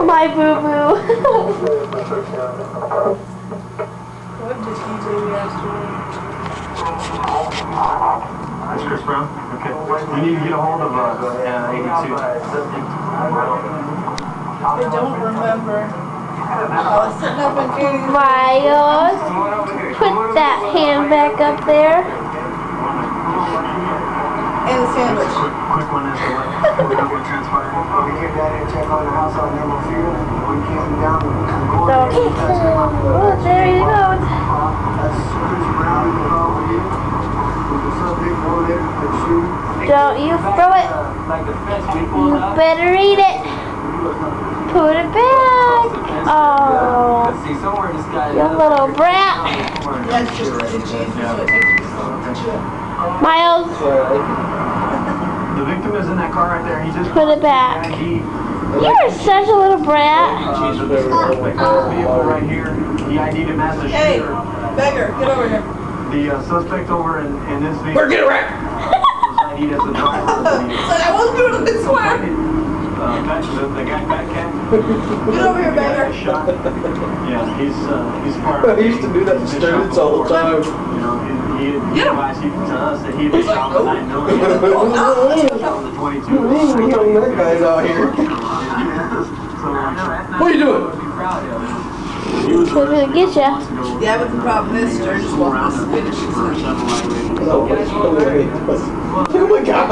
My boo-boo. What did he do yesterday? That's Chris Brown? Okay. You need to get a hold of 82. I don't remember. I was sitting up in Katie's Miles, put that hand back up there. and the sandwich. Quick one as to what transpired. We came down here to check on the house on nephew. We came down and Oh, there you go. that's Chris Brown in the car with you. With the subject over there, the shoe. Don't you throw it. You better eat it. Put it back. Oh, you little brat. That's just the cheese, so it takes me so long to chew it. Miles, The victim is in that car right there. He just put it back. You're such a little brat. vehicle right here. He ID'd him as a Hey, shooter. beggar, get over here. The suspect over in this vehicle Where, get it right! was ID'd as a driver. It's like, I wasn't doing it, I swear. The guy back cat. Get over here, beggar. Shot. Yeah, he's part of. I used to do that to students all the time. You know, he advised to us that he had been shot with 9 millimeters. The 22. That guy's out here. What are you doing? He's gonna get ya. Yeah, but the problem is, Sturge just walked us to finish it. Oh my god.